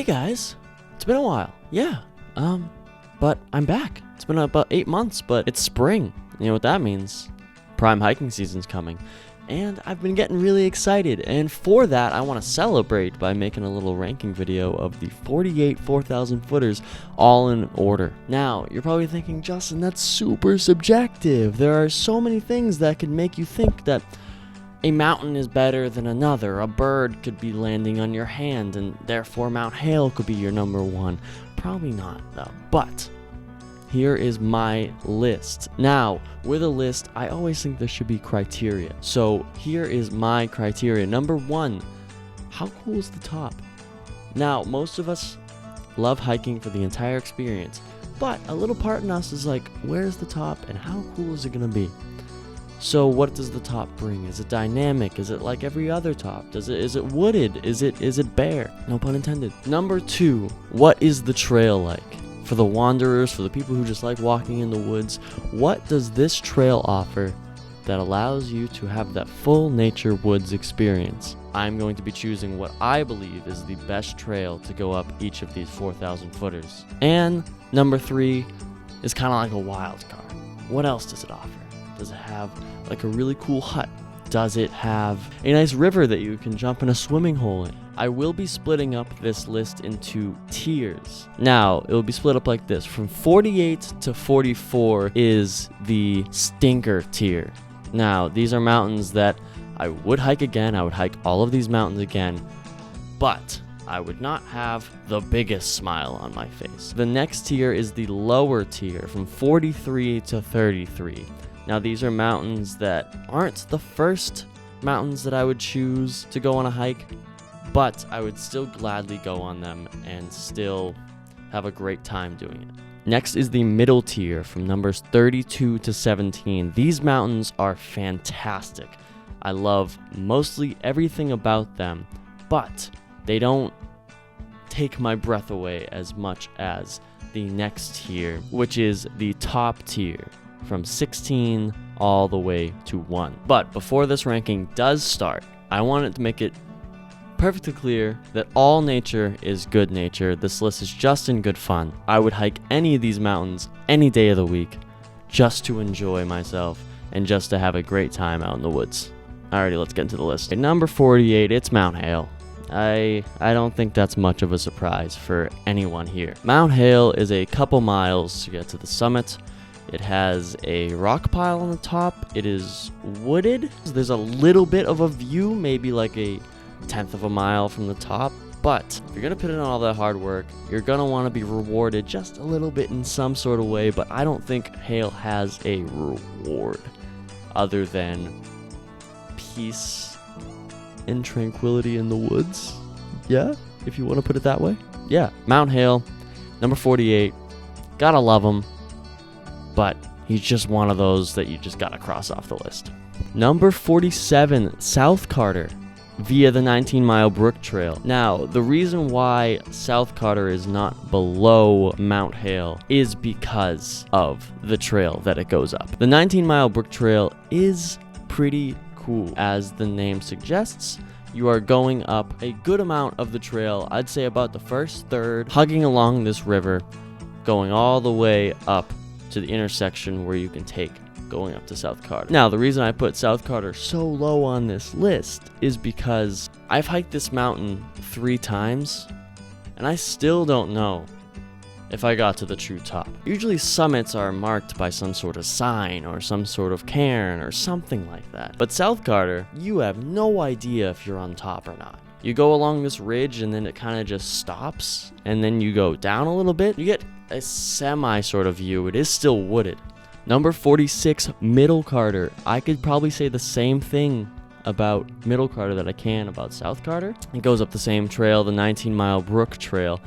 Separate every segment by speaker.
Speaker 1: Hey guys, it's been a while. Yeah, but I'm back. It's been about 8 months, but it's spring. You know what that means? Prime hiking season's coming. And I've been getting really excited, and for that I want to celebrate by making a little ranking video of the 48 4,000 footers all in order. Now, you're probably thinking, Justin, that's super subjective. There are so many things that could make you think that a mountain is better than another. A bird could be landing on your hand, and therefore Mount Hale could be your number one. Probably not, though. But here is my list. Now, with a list, I always think there should be criteria. So here is my criteria. Number one, how cool is the top? Now, most of us love hiking for the entire experience, but a little part in us is like, where's the top and how cool is it gonna be? So what does the top bring? Is it dynamic? Is it like every other top? Is it wooded? Is it bare? No pun intended. Number two, what is the trail like? For the wanderers, for the people who just like walking in the woods, what does this trail offer that allows you to have that full nature woods experience? I'm going to be choosing what I believe is the best trail to go up each of these 4,000 footers. And number three is kind of like a wild card. What else does it offer? Does it have like a really cool hut? Does it have a nice river that you can jump in a swimming hole in? I will be splitting up this list into tiers. Now, it will be split up like this. From 48 to 44 is the stinker tier. Now, these are mountains that I would hike again. I would hike all of these mountains again, but I would not have the biggest smile on my face. The next tier is the lower tier, from 43 to 33. Now, these are mountains that aren't the first mountains that I would choose to go on a hike, but I would still gladly go on them and still have a great time doing it. Next is the middle tier, from numbers 32 to 17. These mountains are fantastic. I love mostly everything about them, but they don't take my breath away as much as the next tier, which is the top tier, from 16 all the way to 1. But before this ranking does start, I wanted to make it perfectly clear that all nature is good nature. This list is just in good fun. I would hike any of these mountains any day of the week just to enjoy myself and just to have a great time out in the woods. Alrighty, let's get into the list. At number 48, it's Mount Hale. I don't think that's much of a surprise for anyone here. Mount Hale is a couple miles to get to the summit. It has a rock pile on the top. It is wooded. There's a little bit of a view, maybe like a 1/10 of a mile from the top. But if you're going to put in all that hard work, you're going to want to be rewarded just a little bit in some sort of way. But I don't think Hale has a reward other than peace and tranquility in the woods. Yeah, if you want to put it that way. Yeah, Mount Hale, number 48. Gotta love him. But he's just one of those that you just gotta cross off the list. Number 47, South Carter, via the 19-mile Brook Trail. Now, the reason why South Carter is not below Mount Hale is because of the trail that it goes up. The 19-mile Brook Trail is pretty cool. As the name suggests, you are going up a good amount of the trail. I'd say about the first third, hugging along this river, going all the way up to the intersection where you can take going up to South Carter. Now, the reason I put South Carter so low on this list is because I've hiked this mountain 3 times, and I still don't know if I got to the true top. Usually summits are marked by some sort of sign or some sort of cairn or something like that. But South Carter, you have no idea if you're on top or not. You go along this ridge and then it kind of just stops, and then you go down a little bit. You get a semi sort of view. It is still wooded. Number 46, Middle Carter. I could probably say the same thing about Middle Carter that I can about South Carter. It goes up the same trail, the 19-mile Brook Trail.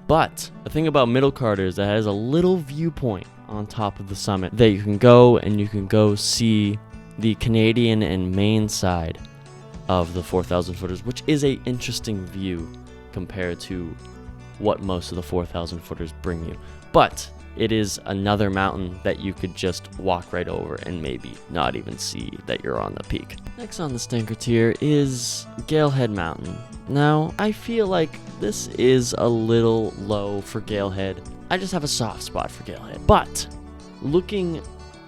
Speaker 1: But the thing about Middle Carter is that it has a little viewpoint on top of the summit that you can go, and you can go see the Canadian and Maine side of the 4,000 footers, which is a interesting view compared to what most of the 4,000 footers bring you. But it is another mountain that you could just walk right over and maybe not even see that you're on the peak. Next on the stinker tier is GALEHEAD Mountain. Now, I feel like this is a little low for Galehead. I just have a soft spot for Galehead. But looking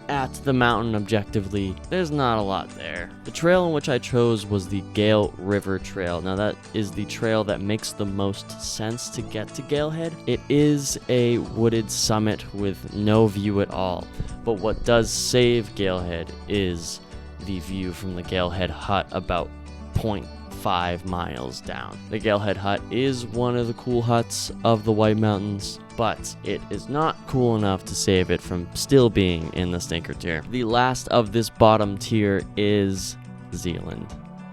Speaker 1: at the mountain objectively, there's not a lot there. The trail in which I chose was the Gale River Trail. Now that is the trail that makes the most sense to get to Galehead. It is a wooded summit with no view at all, but what does save Galehead is the view from the Galehead Hut about 0.5 miles down. The Galehead Hut is one of the cool huts of the White Mountains, but it is not cool enough to save it from still being in the stinker tier. The last of this bottom tier is Zealand.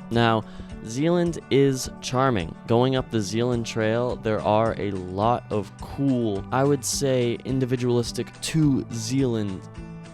Speaker 1: Now, Zealand is charming. Going up the Zealand Trail, there are a lot of cool, I would say, individualistic to Zealand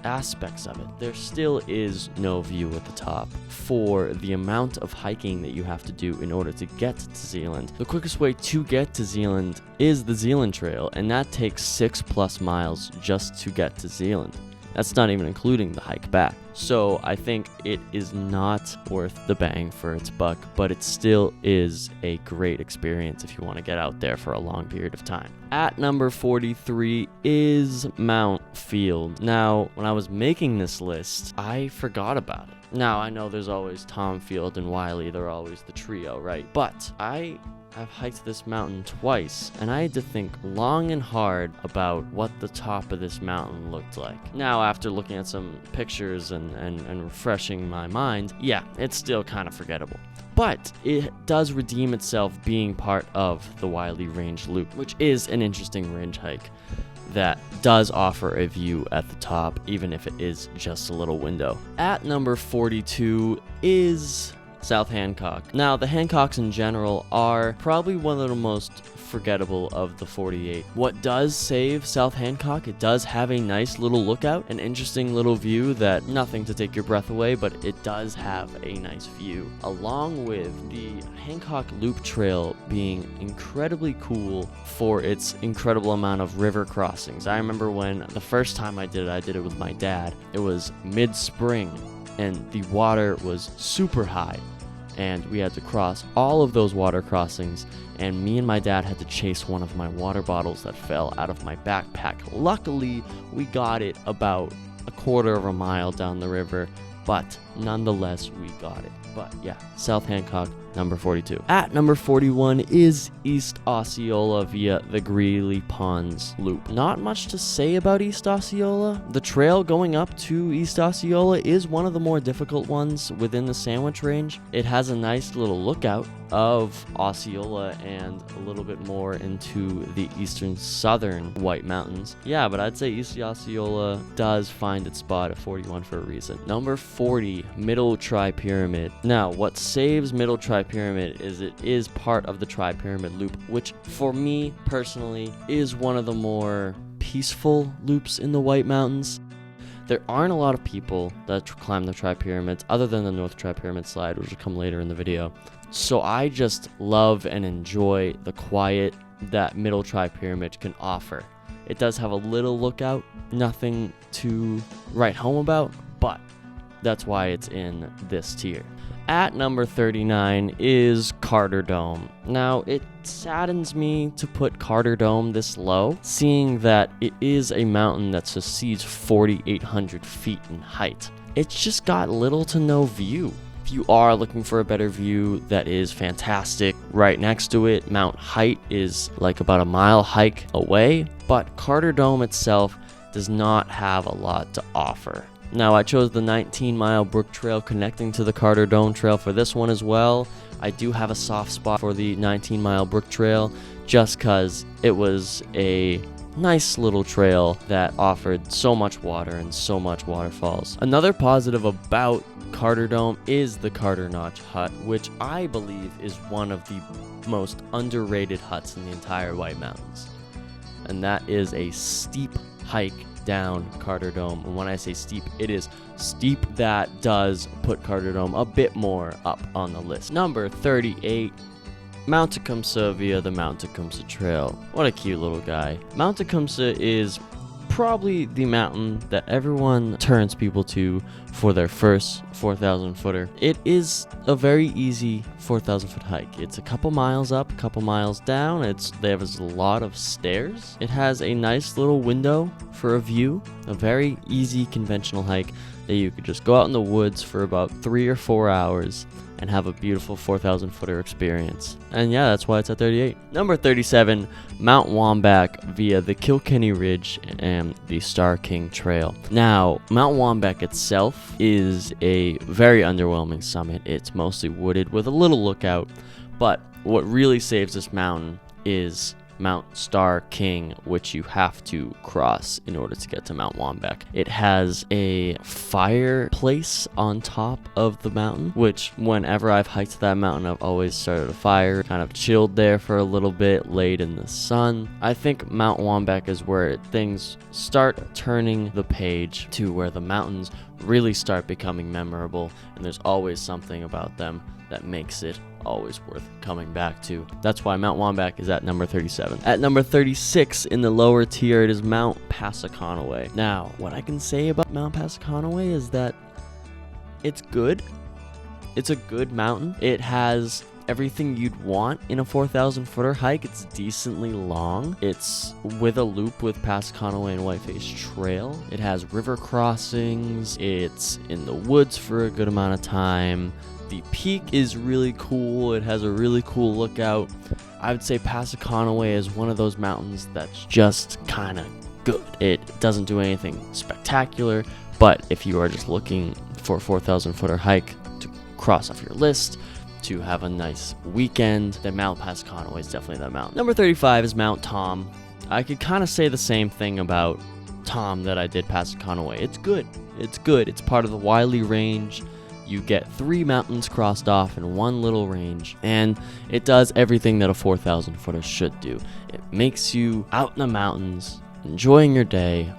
Speaker 1: aspects of it. There still is no view at the top for the amount of hiking that you have to do in order to get to Zealand. The quickest way to get to Zealand is the Zealand Trail, and that takes 6+ miles just to get to Zealand. That's not even including the hike back. So I think it is not worth the bang for its buck, but it still is a great experience if you want to get out there for a long period of time. At number 43 is Mount Field. Now, when I was making this list, I forgot about it. Now, I know there's always Tom Field and Wiley. They're always the trio, right? But I've hiked this mountain twice, and I had to think long and hard about what the top of this mountain looked like. Now, after looking at some pictures and refreshing my mind, yeah, it's still kind of forgettable. But it does redeem itself being part of the Wiley Range Loop, which is an interesting range hike that does offer a view at the top, even if it is just a little window. At number 42 is South Hancock. Now, the Hancocks in general are probably one of the most forgettable of the 48. What does save South Hancock? It does have a nice little lookout, an interesting little view that nothing to take your breath away, but it does have a nice view, along with the Hancock Loop Trail being incredibly cool for its incredible amount of river crossings. I remember when the first time I did it with my dad. It was mid-spring, and the water was super high, and we had to cross all of those water crossings, and me and my dad had to chase one of my water bottles that fell out of my backpack. Luckily, we got it about a quarter of a mile down the river, but nonetheless, we got it. But yeah, South Hancock, number 42. At number 41 is East Osceola via the Greeley Ponds Loop. Not much to say about East Osceola. The trail going up to East Osceola is one of the more difficult ones within the Sandwich Range. It has a nice little lookout of Osceola and a little bit more into the eastern southern White Mountains. Yeah, but I'd say East Osceola does find its spot at 41 for a reason. Number 40, Middle Tri-Pyramid. Now, what saves Middle Tri-Pyramid is it is part of the Tri-Pyramid Loop, which for me personally is one of the more peaceful loops in the White Mountains. There aren't a lot of people that climb the Tri-Pyramids other than the North Tri-Pyramid slide, which will come later in the video. So I just love and enjoy the quiet that Middle Tri-Pyramid can offer. It does have a little lookout, nothing to write home about, but that's why it's in this tier. At number 39 is Carter Dome. Now, it saddens me to put Carter Dome this low, seeing that it is a mountain that succeeds 4,800 feet in height. It's just got little to no view. If you are looking for a better view, that is fantastic. Right next to it, Mount Height is like about a mile hike away, but Carter Dome itself does not have a lot to offer. Now, I chose the 19-mile Brook Trail connecting to the Carter Dome Trail for this one as well. I do have a soft spot for the 19-mile Brook Trail just because it was a nice little trail that offered so much water and so much waterfalls. Another positive about Carter Dome is the Carter Notch Hut, which I believe is one of the most underrated huts in the entire White Mountains. And that is a steep hike down Carter Dome. And when I say steep, it is steep that does put Carter Dome a bit more up on the list. Number 38, Mount Tecumseh via the Mount Tecumseh Trail. What a cute little guy. Mount Tecumseh is probably the mountain that everyone turns people to for their first 4,000 footer. It is a very easy 4,000 foot hike. It's a couple miles up, a couple miles down. There is a lot of stairs. It has a nice little window for a view. A very easy conventional hike that you could just go out in the woods for about 3 or 4 hours and have a beautiful 4,000 footer experience. And yeah, that's why it's at 38. Number 37, Mount WAUMBEK via the Kilkenny Ridge and the Star King Trail. Now, Mount WAUMBEK itself is a very underwhelming summit. It's mostly wooded with a little lookout, but what really saves this mountain is Mount Star King, which you have to cross in order to get to Mount WAUMBEK. It has a fireplace on top of the mountain, which whenever I've hiked that mountain, I've always started a fire, kind of chilled there for a little bit, laid in the sun. I think Mount WAUMBEK is where things start turning the page to where the mountains really start becoming memorable, and there's always something about them that makes it always worth coming back to. That's why Mount WAUMBEK is at number 37. At number 36 in the lower tier, it is Mount PASSACONAWAY. Now, what I can say about Mount PASSACONAWAY is that it's good. It's a good mountain. It has everything you'd want in a 4,000 footer hike. It's decently long. It's with a loop with PASSACONAWAY and Whiteface Trail. It has river crossings. It's in the woods for a good amount of time. The peak is really cool. It has a really cool lookout. I would say PASSACONAWAY is one of those mountains that's just kind of good. It doesn't do anything spectacular, but if you are just looking for a 4,000 footer hike to cross off your list, to have a nice weekend, then Mount PASSACONAWAY is definitely that mountain. Number 35 is Mount Tom. I could kind of say the same thing about Tom that I did PASSACONAWAY. It's good. It's good. It's part of the WILLEY range. You get 3 mountains crossed off in one little range, and it does everything that a 4,000 footer should do. It makes you out in the mountains, enjoying your day,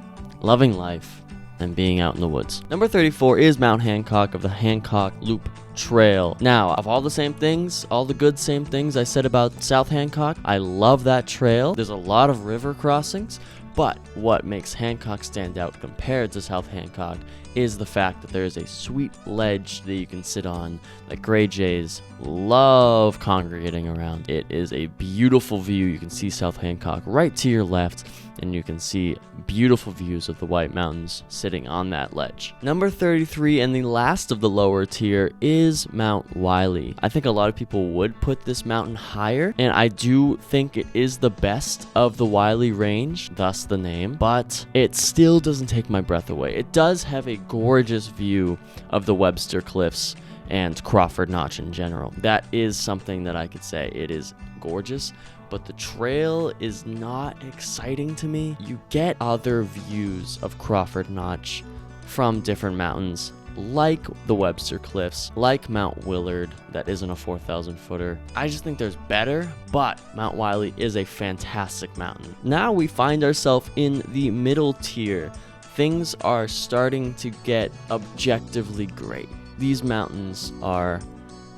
Speaker 1: loving life, and being out in the woods. Number 34 is Mount Hancock of the Hancock Loop Trail. Now, of all the same things, all the good same things I said about South Hancock, I love that trail. There's a lot of river crossings, but what makes Hancock stand out compared to South Hancock is the fact that there is a sweet ledge that you can sit on that gray jays love congregating around. It is a beautiful view. You can see South Hancock right to your left, and you can see beautiful views of the White Mountains sitting on that ledge. Number 33 and the last of the lower tier is Mount Wiley. I think a lot of people would put this mountain higher, and I do think it is the best of the Wiley range, thus the name, but it still doesn't take my breath away. It does have a gorgeous view of the Webster Cliffs and Crawford Notch in general. That is something that I could say. It is gorgeous, but the trail is not exciting to me. You get other views of Crawford Notch from different mountains, like the Webster Cliffs, like Mount Willard, that isn't a 4,000 footer. I just think there's better, but Mount Wiley is a fantastic mountain. Now we find ourselves in the middle tier. Things are starting to get objectively great. These mountains are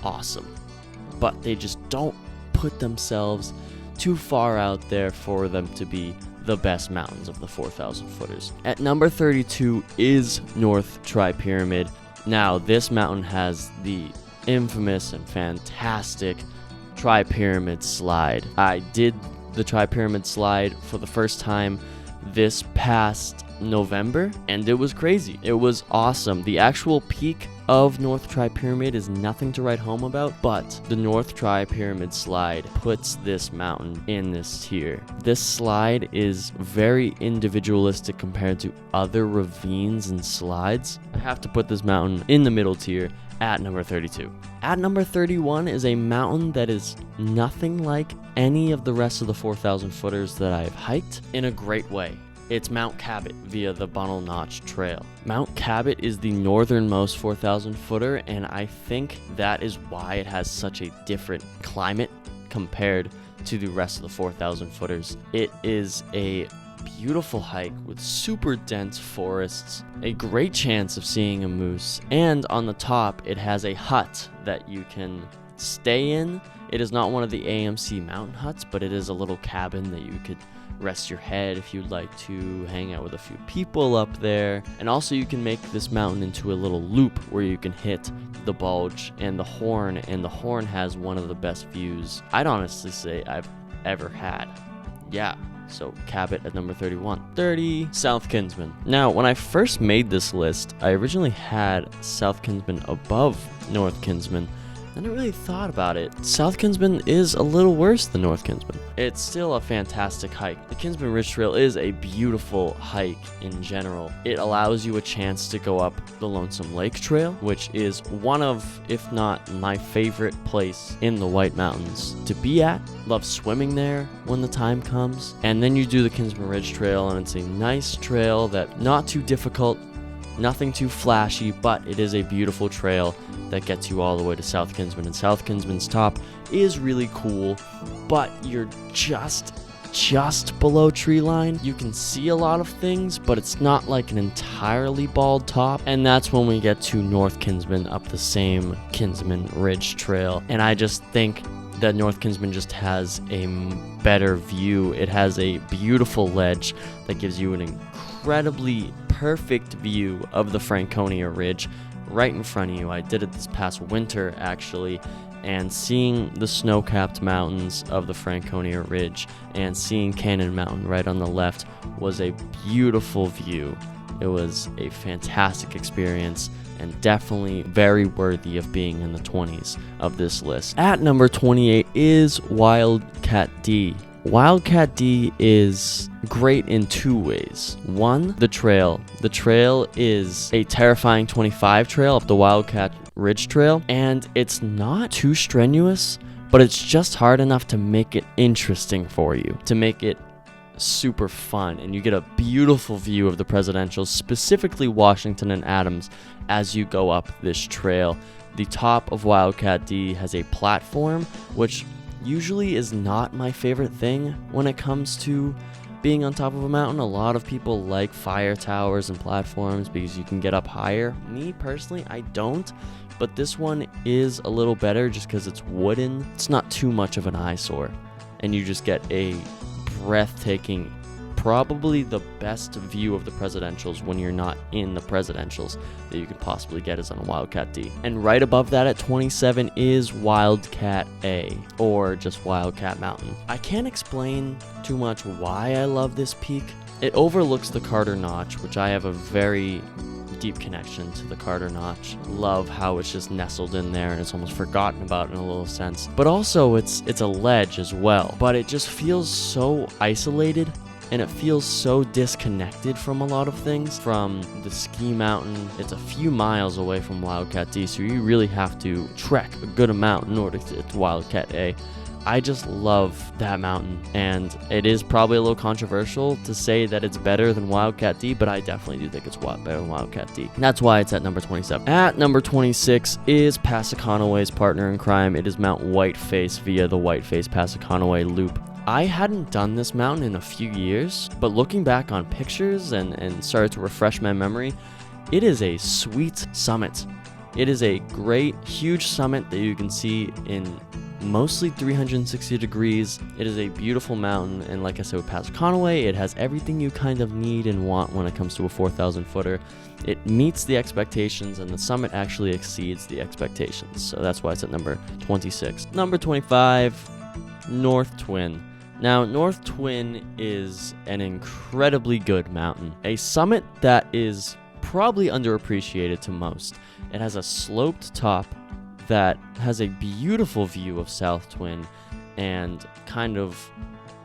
Speaker 1: awesome, but they just don't put themselves too far out there for them to be the best mountains of the 4,000 footers. At number 32 is North TRIPYRAMID. Now, this mountain has the infamous and fantastic TRIPYRAMID slide. I did the TRIPYRAMID slide for the first time this past November, and it was crazy. It was awesome. The actual peak of North TRIPYRAMID is nothing to write home about, but the North TRIPYRAMID slide puts this mountain in this tier. This slide is very individualistic compared to other ravines and slides. I have to put this mountain in the middle tier at number 32. At number 31 is a mountain that is nothing like any of the rest of the 4,000 footers that I've hiked in a great way. It's Mount Cabot via the Bunnell Notch Trail. Mount Cabot is the northernmost 4,000 footer, and I think that is why it has such a different climate compared to the rest of the 4,000 footers. It is a beautiful hike with super dense forests, a great chance of seeing a moose, and on the top it has a hut that you can stay in. It is not one of the AMC mountain huts, but it is a little cabin that you could rest your head if you'd like to, hang out with a few people up there. And also you can make this mountain into a little loop where you can hit the bulge and the horn has one of the best views I'd honestly say I've ever had. Yeah. So Cabot at number 31. 30, South Kinsman. Now, when I first made this list, I originally had South Kinsman above North Kinsman. Then I really thought about it. South Kinsman is a little worse than North Kinsman. It's still a fantastic hike. The Kinsman Ridge Trail is a beautiful hike in general. It allows you a chance to go up the Lonesome Lake Trail, which is one of, if not my favorite place in the White Mountains to be at. Love swimming there when the time comes. And then you do the Kinsman Ridge Trail, and it's a nice trail that not too difficult, nothing too flashy, but it is a beautiful trail that gets you all the way to South Kinsman. And South Kinsman's top is really cool, but you're just below tree line. You can see a lot of things, but it's not like an entirely bald top. And that's when we get to North Kinsman up the same Kinsman Ridge Trail. And I just think that North Kinsman just has a better view. It has a beautiful ledge that gives you an incredibly perfect view of the Franconia Ridge right in front of you. I did it this past winter actually, and seeing the snow-capped mountains of the Franconia Ridge and seeing Cannon Mountain right on the left was a beautiful view. It was a fantastic experience and definitely very worthy of being in the 20s of this list. At number 28 is Wildcat D. Wildcat D is great in two ways. One, the trail. The trail is a terrifying 25 trail up the Wildcat Ridge Trail, and it's not too strenuous, but it's just hard enough to make it interesting for you, to make it super fun, and you get a beautiful view of the presidentials, specifically Washington and Adams, as you go up this trail. The top of Wildcat D has a platform, which usually is not my favorite thing when it comes to being on top of a mountain. A lot of people like fire towers and platforms because you can get up higher. Me personally, I don't, but this one is a little better just because it's wooden. It's not too much of an eyesore, and you just get a breathtaking, probably the best view of the presidentials when you're not in the presidentials that you could possibly get is on a Wildcat D. And right above that at 27 is Wildcat A, or just Wildcat Mountain. I can't explain too much why I love this peak. It overlooks the Carter Notch, which I have a very deep connection to the Carter Notch. Love how it's just nestled in there and it's almost forgotten about in a little sense. But also it's a ledge as well, but it just feels so isolated. And it feels so disconnected from a lot of things. From the ski mountain, it's a few miles away from Wildcat D, so you really have to trek a good amount in order to get to Wildcat A. I just love that mountain, and it is probably a little controversial to say that it's better than Wildcat D, but I definitely do think it's better than Wildcat D. And that's why it's at number 27. At number 26 is Passaconaway's partner in crime. It is Mount Whiteface via the Whiteface Passaconaway Loop. I hadn't done this mountain in a few years, but looking back on pictures and started to refresh my memory, it is a sweet summit. It is a great, huge summit that you can see in mostly 360 degrees. It is a beautiful mountain, and like I said with Passaconaway, it has everything you kind of need and want when it comes to a 4,000 footer. It meets the expectations, and the summit actually exceeds the expectations, so that's why it's at number 26. Number 25, North Twin. Now, North Twin is an incredibly good mountain, a summit that is probably underappreciated to most. It has a sloped top that has a beautiful view of South Twin and kind of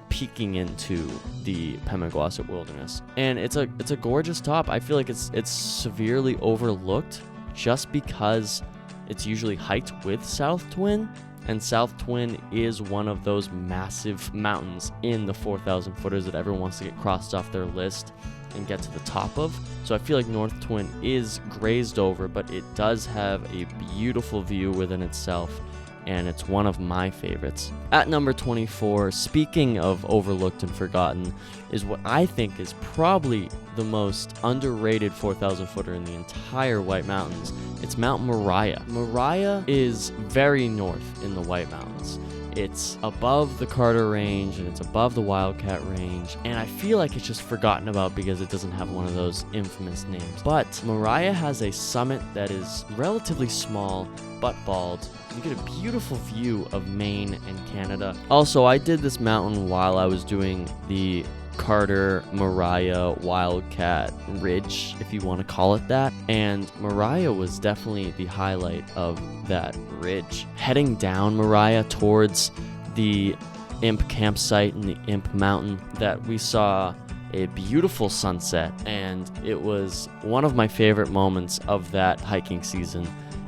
Speaker 1: peeking into the Pemigewasset Wilderness. And it's a gorgeous top. I feel like it's severely overlooked just because it's usually hiked with South Twin. And South Twin is one of those massive mountains in the 4,000 footers that everyone wants to get crossed off their list and get to the top of. So I feel like North Twin is grazed over, but it does have a beautiful view within itself, and it's one of my favorites. At number 24, speaking of overlooked and forgotten, is what I think is probably the most underrated 4,000 footer in the entire White Mountains. It's Mount Moriah. Moriah is very north in the White Mountains. It's above the Carter Range, and it's above the Wildcat Range, and I feel like it's just forgotten about because it doesn't have one of those infamous names. But MORIAH has a summit that is relatively small, but bald. You get a beautiful view of Maine and Canada. Also, I did this mountain while I was doing the Carter MORIAH Wildcat Ridge, if you want to call it that, and MORIAH was definitely the highlight of that ridge. Heading down MORIAH towards the Imp campsite in the Imp Mountain, that we saw a beautiful sunset, and it was one of my favorite moments of that hiking season.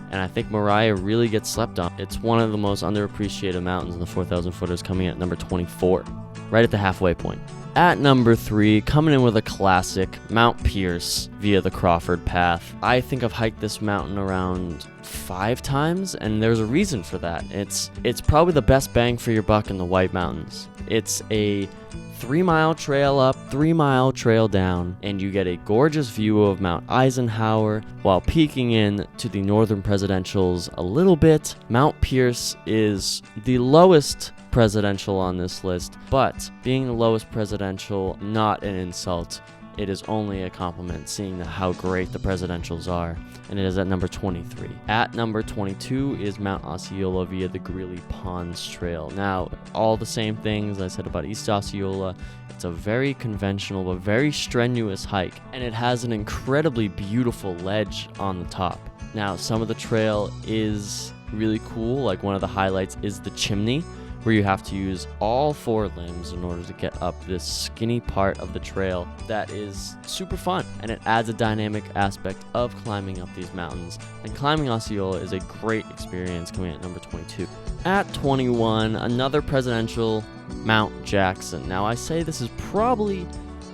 Speaker 1: And I think MORIAH really gets slept on. It's one of the most underappreciated mountains in the 4,000 footers, coming in at number 24, right at the halfway point. At number 3, coming in with a classic, Mount Pierce via the Crawford Path. I think I've hiked this mountain around 5 times, and there's a reason for that. It's probably the best bang for your buck in the White Mountains. It's a 3-mile trail up, 3-mile trail down, and you get a gorgeous view of Mount Eisenhower while peeking in to the Northern Presidentials a little bit. Mount Pierce is the lowest presidential on this list, but being the lowest presidential, not an insult. It is only a compliment, seeing how great the presidentials are, and it is at number 23. At number 22 is Mount Osceola via the Greeley Ponds Trail. Now, all the same things I said about East Osceola. It's a very conventional but very strenuous hike, and it has an incredibly beautiful ledge on the top. Now, some of the trail is really cool. Like, one of the highlights is the chimney, where you have to use all 4 limbs in order to get up this skinny part of the trail that is super fun, and it adds a dynamic aspect of climbing up these mountains. And climbing Osceola is a great experience, coming at number 22. At 21, another presidential, Mount Jackson. Now, I say this is probably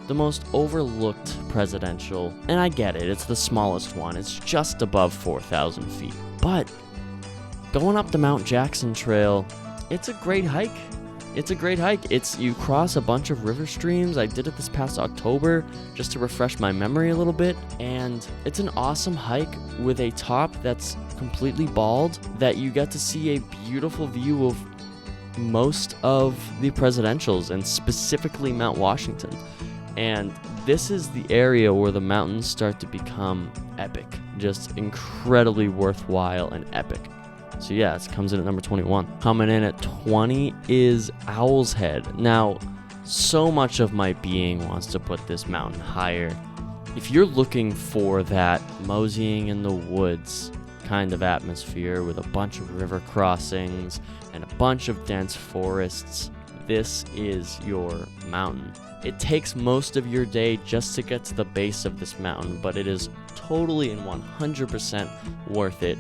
Speaker 1: the most overlooked presidential, and I get it, it's the smallest one. It's just above 4,000 feet. But going up the Mount Jackson Trail, it's a great hike. It's a great hike. You cross a bunch of river streams. I did it this past October just to refresh my memory a little bit, and it's an awesome hike with a top that's completely bald, that you get to see a beautiful view of most of the presidentials, and specifically Mount Washington. And this is the area where the mountains start to become epic, just incredibly worthwhile and epic. So yeah, it comes in at number 21. Coming in at 20 is Owl's Head. Now, so much of my being wants to put this mountain higher. If you're looking for that moseying in the woods kind of atmosphere with a bunch of river crossings and a bunch of dense forests, this is your mountain. It takes most of your day just to get to the base of this mountain, but it is totally and 100% worth it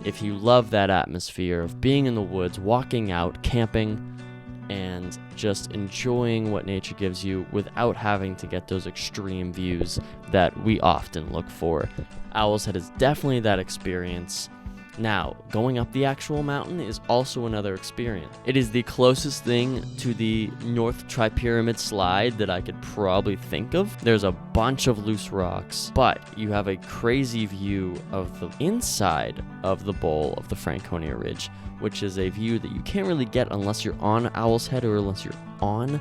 Speaker 1: if you love that atmosphere of being in the woods, walking out, camping, and just enjoying what nature gives you without having to get those extreme views that we often look for. Owl's Head is definitely that experience. Now, going up the actual mountain is also another experience. It is the closest thing to the North TRIPYRAMID slide that I could probably think of. There's a bunch of loose rocks, but you have a crazy view of the inside of the bowl of the Franconia Ridge, which is a view that you can't really get unless you're on Owl's Head or unless you're on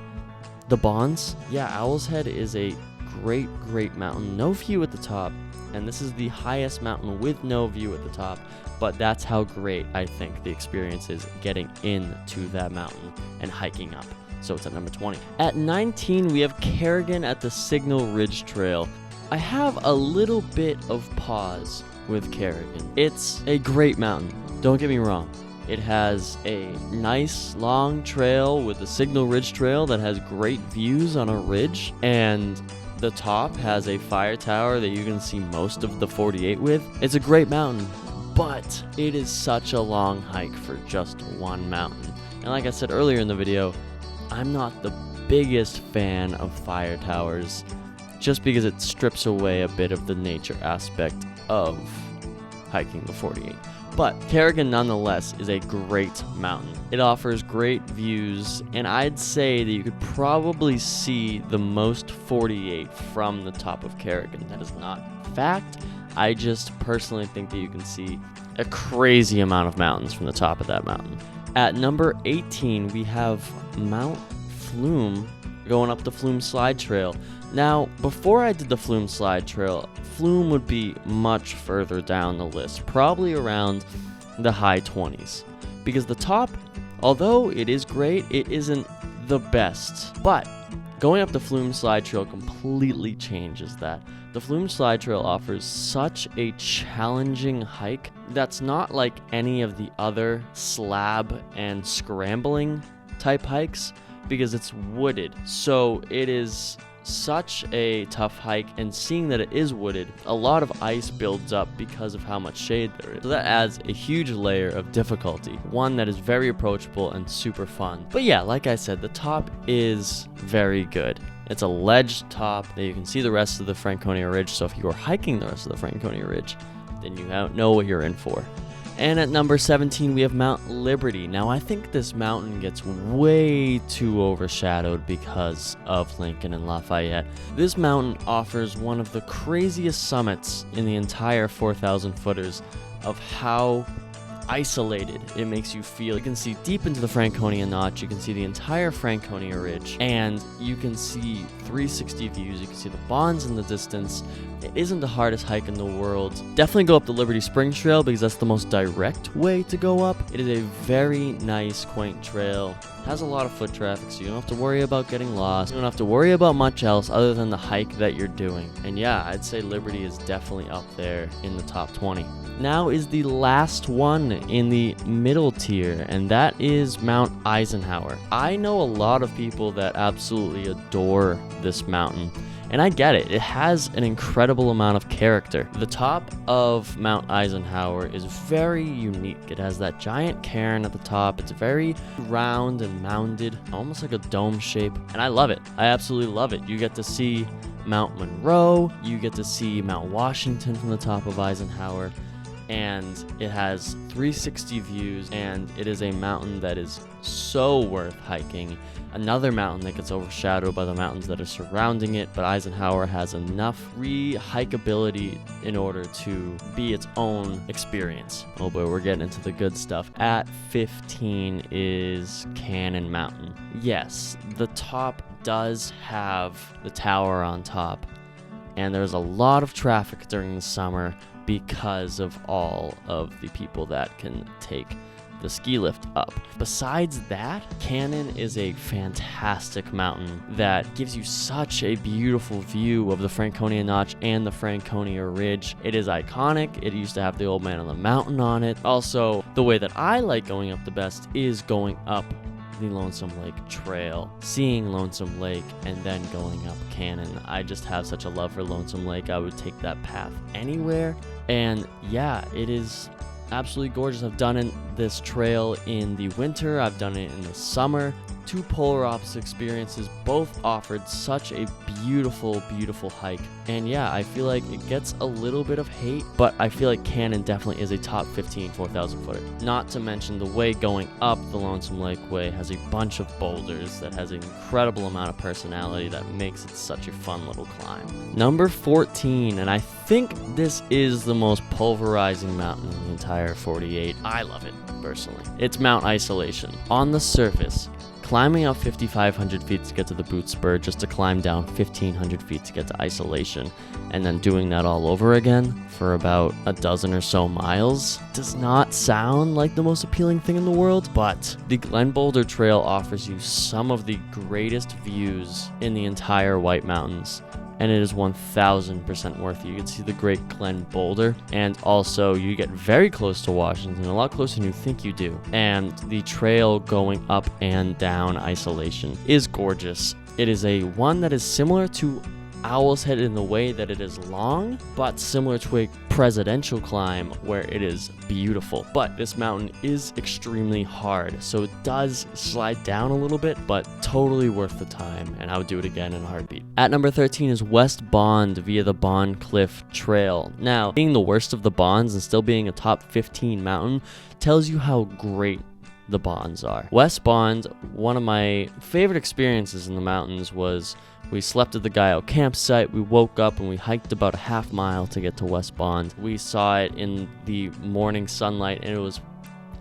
Speaker 1: the Bonds. Yeah, Owl's Head is a great, great mountain. No view at the top, and this is the highest mountain with no view at the top. But that's how great I think the experience is getting into that mountain and hiking up. So it's at number 20. At 19, we have Carrigain at the Signal Ridge Trail. I have a little bit of pause with Carrigain. It's a great mountain, don't get me wrong. It has a nice long trail with the Signal Ridge Trail that has great views on a ridge, and the top has a fire tower that you can see most of the 48 with. It's a great mountain, but it is such a long hike for just one mountain. And like I said earlier in the video, I'm not the biggest fan of fire towers, just because it strips away a bit of the nature aspect of hiking the 48. But Carrigain nonetheless is a great mountain. It offers great views, and I'd say that you could probably see the most 48 from the top of Carrigain. That is not fact. I just personally think that you can see a crazy amount of mountains from the top of that mountain. At number 18, we have Mount Flume going up the Flume Slide Trail. Now, before I did the Flume Slide Trail, Flume would be much further down the list, probably around the high 20s. Because the top, although it is great, it isn't the best. But going up the Flume Slide Trail completely changes that. The Flume Slide Trail offers such a challenging hike that's not like any of the other slab and scrambling type hikes because it's wooded. So it is such a tough hike, and seeing that it is wooded, a lot of ice builds up because of how much shade there is. So that adds a huge layer of difficulty, one that is very approachable and super fun. But yeah, like I said, the top is very good. It's a ledge top that you can see the rest of the Franconia Ridge, so if you are hiking the rest of the Franconia Ridge, then you know what you're in for. And at number 17, we have Mount Liberty. Now, I think this mountain gets way too overshadowed because of Lincoln and Lafayette. This mountain offers one of the craziest summits in the entire 4,000 footers of how isolated it makes you feel. You can see deep into the Franconia Notch, you can see the entire Franconia Ridge, and you can see 360 views, you can see the bonds in the distance. It isn't the hardest hike in the world. Definitely go up the Liberty Springs Trail because that's the most direct way to go up. It is a very nice, quaint trail. It has a lot of foot traffic, so you don't have to worry about getting lost. You don't have to worry about much else other than the hike that you're doing. And yeah, I'd say Liberty is definitely up there in the top 20. Now is the last one in the middle tier, and that is Mount Eisenhower. I know a lot of people that absolutely adore this mountain, and I get it. It has an incredible amount of character. The top of Mount Eisenhower is very unique. It has that giant cairn at the top. It's very round and mounded, almost like a dome shape, and I love it. I absolutely love it. You get to see Mount Monroe, you get to see Mount Washington from the top of Eisenhower, and it has 360 views, and it is a mountain that is so worth hiking. Another mountain that gets overshadowed by the mountains that are surrounding it, but Eisenhower has enough free hikeability in order to be its own experience. Oh boy, we're getting into the good stuff. At 15 is Cannon Mountain. Yes, the top does have the tower on top, and there's a lot of traffic during the summer because of all of the people that can take the ski lift up. Besides that, Cannon is a fantastic mountain that gives you such a beautiful view of the Franconia Notch and the Franconia Ridge. It is iconic. It used to have the Old Man on the Mountain on it. Also, the way that I like going up the best is going up the Lonesome Lake Trail, seeing Lonesome Lake, and then going up Cannon. I just have such a love for Lonesome Lake. I would take that path anywhere. And yeah, it is absolutely gorgeous. I've done this trail in the winter. I've done it in the summer. Two polar opposite experiences, both offered such a beautiful, beautiful hike. And yeah, I feel like it gets a little bit of hate, but I feel like Cannon definitely is a top 15 4,000 footer. Not to mention the way going up the Lonesome Lake Way has a bunch of boulders that has an incredible amount of personality that makes it such a fun little climb. Number 14, and I think this is the most pulverizing mountain in the entire 48. I love it, personally. It's Mount Isolation. On the surface, climbing up 5,500 feet to get to the boot spur just to climb down 1,500 feet to get to Isolation, and then doing that all over again for about a dozen or so miles does not sound like the most appealing thing in the world, but the Glen Boulder Trail offers you some of the greatest views in the entire White Mountains, and it is 1,000% worth it. You can see the Great Glen Boulder, and also you get very close to Washington, a lot closer than you think you do. And the trail going up and down Isolation is gorgeous. It is a one that is similar to Owl's Head in the way that it is long, but similar to a presidential climb where it is beautiful. But this mountain is extremely hard, so it does slide down a little bit, but totally worth the time, and I would do it again in a heartbeat. At number 13 is West Bond via the Bond Cliff Trail. Now, being the worst of the bonds and still being a top 15 mountain tells you how great the bonds are. West Bond, one of my favorite experiences in the mountains was we slept at the Guyot campsite, we woke up and we hiked about a half mile to get to West Bond. We saw it in the morning sunlight and it was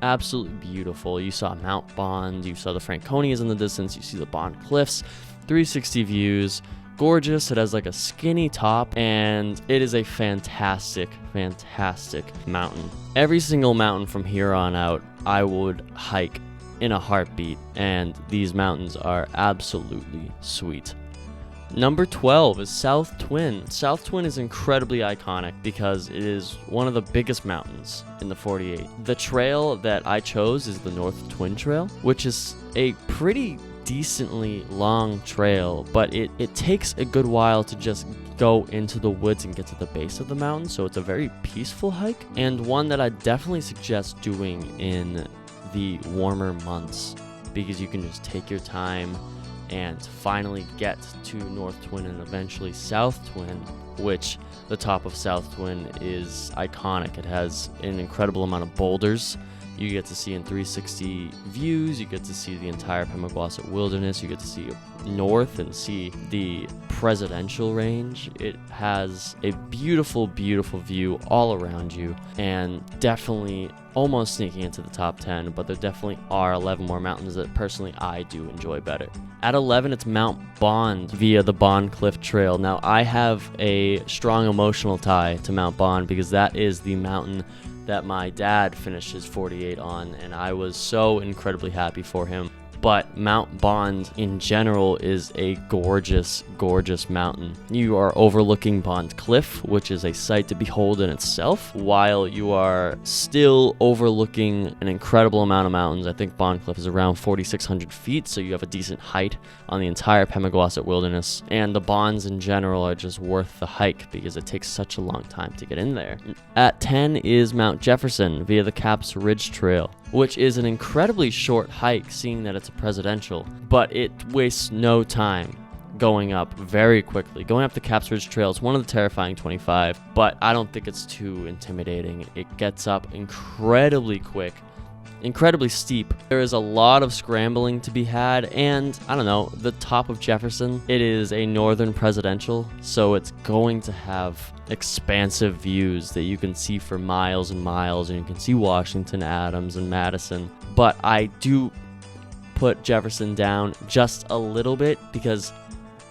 Speaker 1: absolutely beautiful. You saw Mount Bond, you saw the Franconias in the distance, you see the Bond Cliffs, 360 views, gorgeous. It has like a skinny top, and it is a fantastic mountain. Every single mountain from here on out I would hike in a heartbeat, and these mountains are absolutely sweet. Number 12 is South Twin. South Twin is incredibly iconic because it is one of the biggest mountains in the 48. The trail that I chose is the North Twin Trail, which is a pretty decently long trail, but it takes a good while to just go into the woods and get to the base of the mountain, so it's a very peaceful hike, and one that I definitely suggest doing in the warmer months, because you can just take your time and finally get to North Twin and eventually South Twin, which the top of South Twin is iconic. It has an incredible amount of boulders. You get to see in 360 views, you get to see the entire Pemigewasset Wilderness, you get to see north and see the presidential range. It has a beautiful view all around you, and definitely almost sneaking into the top 10, but there definitely are 11 more mountains that personally I do enjoy better. At 11, it's Mount Bond via the Bond Cliff Trail. Now, I have a strong emotional tie to Mount Bond because that is the mountain that my dad finished his 48 on, and I was so incredibly happy for him. But Mount Bond in general is a gorgeous mountain. You are overlooking Bond Cliff, which is a sight to behold in itself, while you are still overlooking an incredible amount of mountains. I think Bond Cliff is around 4,600 feet, so you have a decent height on the entire Pemigewasset Wilderness. And the Bonds in general are just worth the hike because it takes such a long time to get in there. At 10 is Mount Jefferson via the Caps Ridge Trail, which is an incredibly short hike, seeing that it's a presidential, but it wastes no time going up very quickly. Going up the Caps Ridge Trail is one of the terrifying 25, but I don't think it's too intimidating. It gets up incredibly quick, incredibly steep. There is a lot of scrambling to be had, and I don't know, the top of Jefferson, it is a northern presidential, so it's going to have expansive views that you can see for miles and miles, and you can see Washington, Adams, and Madison. But I do put Jefferson down just a little bit because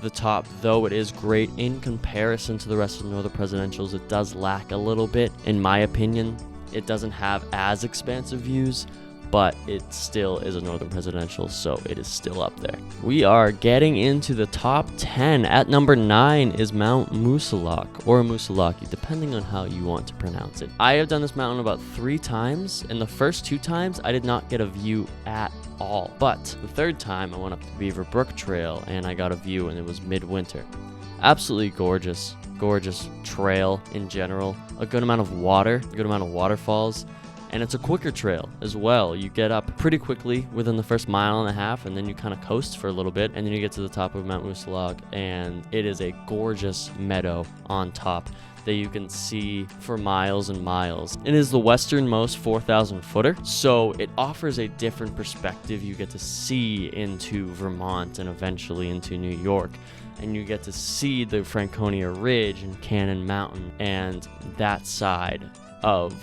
Speaker 1: the top, though it is great in comparison to the rest of the northern presidentials, it does lack a little bit, in my opinion. It doesn't have as expansive views, but it still is a northern presidential, so it is still up there. We are getting into the top 10. At number 9 is Mount Moosilauke, or Moosilauke, depending on how you want to pronounce it. I have done this mountain about 3 times, and the first 2 times I did not get a view at all. But the third time I went up the Beaver Brook Trail, and I got a view, and it was midwinter. Absolutely gorgeous trail in general. A good amount of water, a good amount of waterfalls. And it's a quicker trail as well. You get up pretty quickly within the first mile and a half, and then you kind of coast for a little bit, and then you get to the top of Mount Moosilauke, and it is a gorgeous meadow on top that you can see for miles and miles. It is the westernmost 4,000 footer, so it offers a different perspective. You get to see into Vermont and eventually into New York, and you get to see the Franconia Ridge and Cannon Mountain and that side of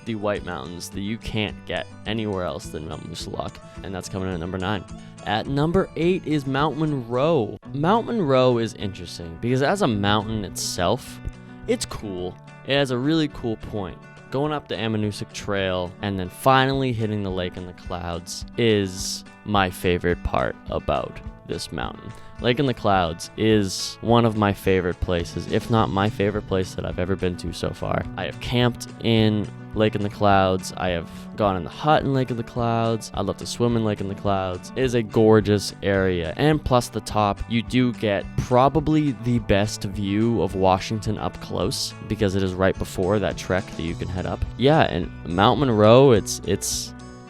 Speaker 1: the White Mountains that you can't get anywhere else than Mount Moosilauke, and that's coming in at number 9. At number 8 is Mount Monroe. Mount Monroe is interesting because as a mountain itself, it's cool. It has a really cool point. Going up the Ammonoosuc Trail and then finally hitting the lake in the clouds is my favorite part about this mountain. Lake in the Clouds is one of my favorite places, if not my favorite place that I've ever been to so far. I have camped in Lake in the Clouds. I have gone in the hut in Lake in the Clouds. I love to swim in Lake in the Clouds. It is a gorgeous area. And plus the top, you do get probably the best view of Washington up close because it is right before that trek that you can head up. Yeah, and Mount Monroe,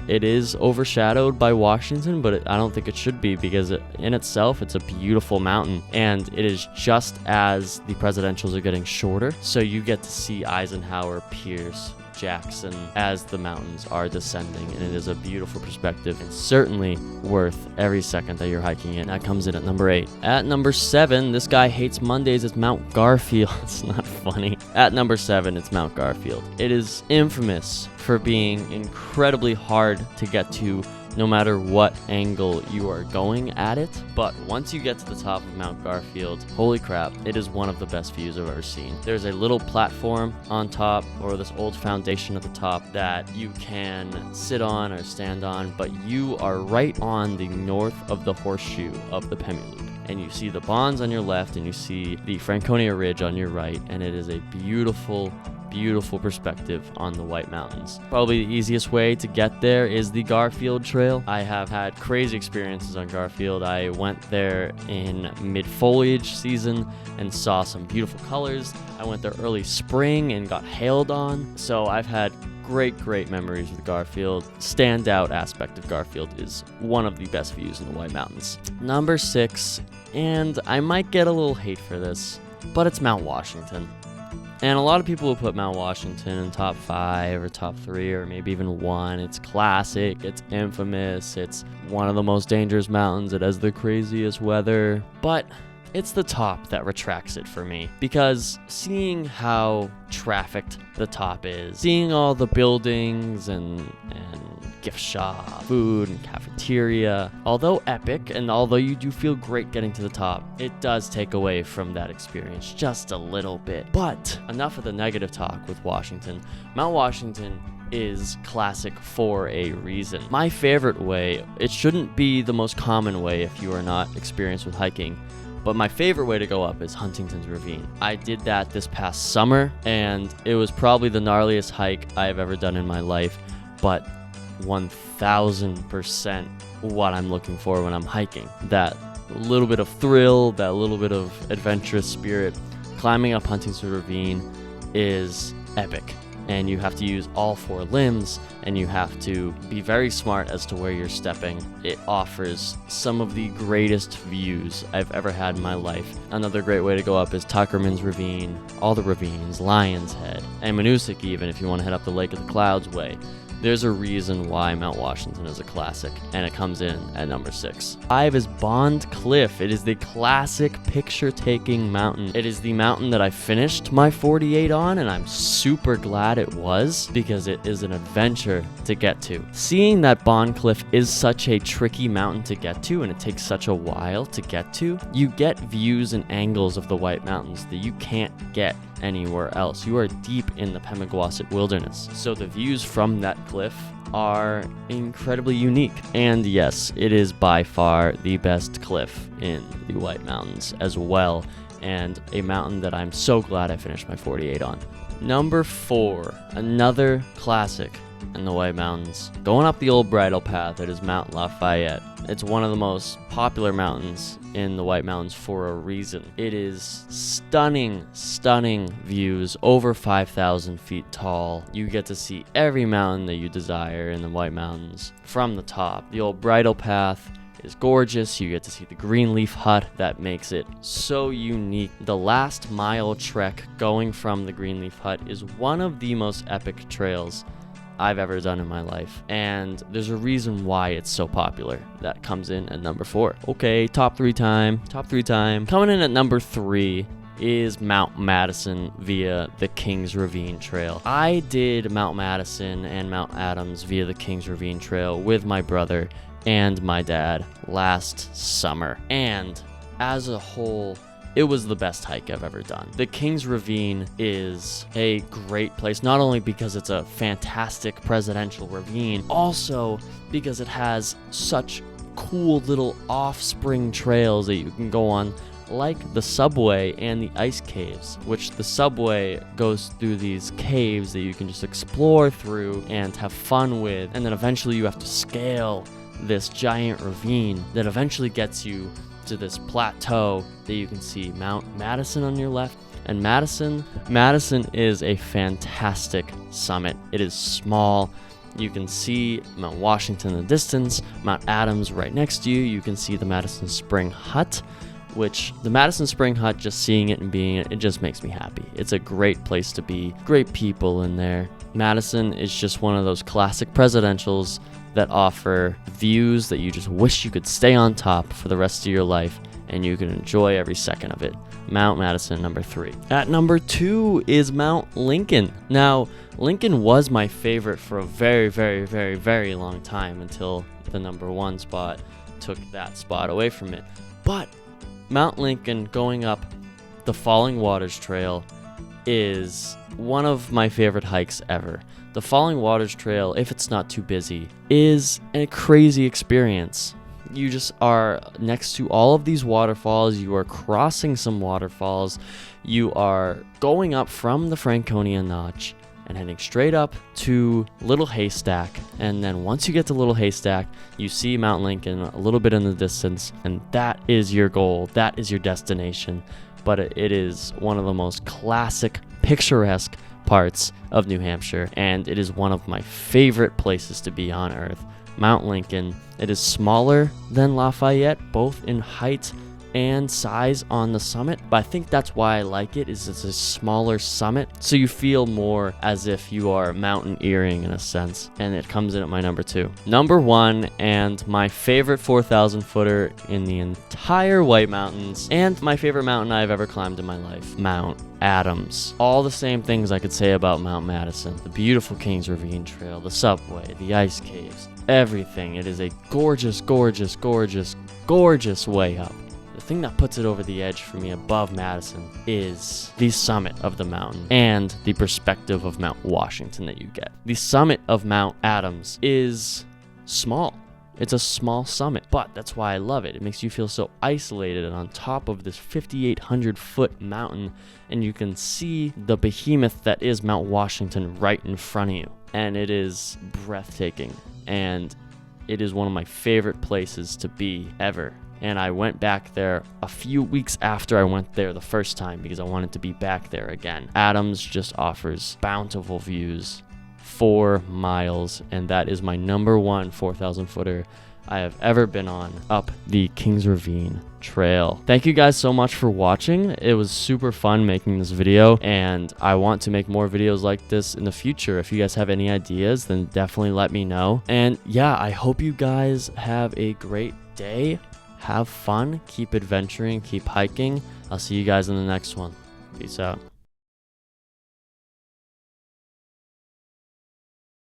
Speaker 1: it is overshadowed by Washington, but I don't think it should be because in itself, it's a beautiful mountain. And it is just as the presidentials are getting shorter, so you get to see Eisenhower Piers Jackson as the mountains are descending, and it is a beautiful perspective and certainly worth every second that you're hiking it. That comes in at number 8. At number 7, this guy hates Mondays. It's Mount Garfield. It's not funny. At number 7, it's Mount Garfield. It is infamous for being incredibly hard to get to no matter what angle you are going at it. But once you get to the top of Mount Garfield, holy crap, it is one of the best views I've ever seen. There's a little platform on top, or this old foundation at the top, that you can sit on or stand on, but you are right on the north of the horseshoe of the Pemigloop. And you see the Bonds on your left, and you see the Franconia Ridge on your right, and it is a beautiful perspective on the White Mountains. Probably the easiest way to get there is the Garfield Trail. I have had crazy experiences on Garfield. I went there in mid-foliage season and saw some beautiful colors. I went there early spring and got hailed on. So I've had great memories with Garfield. Standout aspect of Garfield is one of the best views in the White Mountains. Number 6, and I might get a little hate for this, but it's Mount Washington. And a lot of people will put Mount Washington in top 5 or top 3 or maybe even 1. It's classic, it's infamous, it's one of the most dangerous mountains, it has the craziest weather. But it's the top that retracts it for me, because seeing how trafficked the top is, seeing all the buildings and gift shop, food and cafeteria, although epic and although you do feel great getting to the top, it does take away from that experience just a little bit. But enough of the negative talk with Washington. Mount Washington is classic for a reason. My favorite way, it shouldn't be the most common way if you are not experienced with hiking, but my favorite way to go up is Huntington's Ravine. I did that this past summer, and it was probably the gnarliest hike I've ever done in my life, but 1000% what I'm looking for when I'm hiking. That little bit of thrill, that little bit of adventurous spirit. Climbing up Huntington Ravine is epic, and you have to use all 4 limbs, and you have to be very smart as to where you're stepping. It offers some of the greatest views I've ever had in my life. Another great way to go up is Tuckerman's Ravine, all the ravines, Lion's Head, and Manusic even if you want to head up the Lake of the Clouds way. There's a reason why Mount Washington is a classic, and it comes in at number 6. 5 is Bond Cliff. It is the classic picture-taking mountain. It is the mountain that I finished my 48 on, and I'm super glad it was, because it is an adventure to get to. Seeing that Bond Cliff is such a tricky mountain to get to, and it takes such a while to get to, you get views and angles of the White Mountains that you can't get anywhere else. You are deep in the Pemigewasset wilderness, so the views from that cliff are incredibly unique. And yes, it is by far the best cliff in the White Mountains as well, and a mountain that I'm so glad I finished my 48 on. Number 4, another classic in the White Mountains. Going up the old bridle path, it is Mount Lafayette. It's one of the most popular mountains in the White Mountains for a reason. It is stunning views, over 5,000 feet tall. You get to see every mountain that you desire in the White Mountains from the top. The old bridle path is gorgeous. You get to see the Greenleaf Hut that makes it so unique. The last mile trek going from the Greenleaf Hut is one of the most epic trails I've ever done in my life, and there's a reason why it's so popular. That comes in at number 4. Okay, top 3 time. Coming in at number 3 is Mount Madison via the Kings Ravine Trail. I did Mount Madison and Mount Adams via the Kings Ravine Trail with my brother and my dad last summer, and as a whole, it was the best hike I've ever done. The Kings Ravine is a great place, not only because it's a fantastic presidential ravine, also because it has such cool little off-spring trails that you can go on, like the subway and the ice caves, which the subway goes through these caves that you can just explore through and have fun with, and then eventually you have to scale this giant ravine that eventually gets you to this plateau that you can see Mount Madison on your left. And Madison is a fantastic summit. It is small. You can see Mount Washington in the distance, Mount Adams right next to you. You can see the Madison Spring Hut, which the Madison Spring Hut, just seeing it and being it just makes me happy. It's a great place to be. Great people in there. Madison is just one of those classic presidentials that offer views that you just wish you could stay on top for the rest of your life, and you can enjoy every second of it. Mount Madison, number 3. At number 2 is Mount Lincoln. Now, Lincoln was my favorite for a very, very, very, very long time until the number 1 spot took that spot away from it. But Mount Lincoln, going up the Falling Waters Trail, is one of my favorite hikes ever. The Falling Waters Trail, if it's not too busy, is a crazy experience. You just are next to all of these waterfalls. You are crossing some waterfalls. You are going up from the Franconia Notch and heading straight up to Little Haystack. And then once you get to Little Haystack, you see Mount Lincoln a little bit in the distance, and that is your goal. That is your destination. But it is one of the most classic, picturesque parts of New Hampshire, and it is one of my favorite places to be on Earth. Mount Lincoln. It is smaller than Lafayette, both in height and size on the summit, but I think that's why I like it, is it's a smaller summit, so you feel more as if you are mountaineering in a sense, and it comes in at my number 2. Number 1, and my favorite 4,000 footer in the entire White Mountains, and my favorite mountain I've ever climbed in my life, Mount Adams. All the same things I could say about Mount Madison. The beautiful Kings Ravine Trail, the subway, the ice caves, everything. It is a gorgeous, gorgeous, gorgeous, gorgeous way up. The thing that puts it over the edge for me above Madison is the summit of the mountain and the perspective of Mount Washington that you get. The summit of Mount Adams is small. It's a small summit, but that's why I love it. It makes you feel so isolated and on top of this 5,800 foot mountain, and you can see the behemoth that is Mount Washington right in front of you. And it is breathtaking, and it is one of my favorite places to be ever. And I went back there a few weeks after I went there the first time because I wanted to be back there again. Adams just offers bountiful views, 4 miles, and that is my number 1 4,000 footer I have ever been on up the Kings Ravine Trail. Thank you guys so much for watching. It was super fun making this video, and I want to make more videos like this in the future. If you guys have any ideas, then definitely let me know. And yeah, I hope you guys have a great day. Have fun, keep adventuring, keep hiking. I'll see you guys in the next one. Peace out.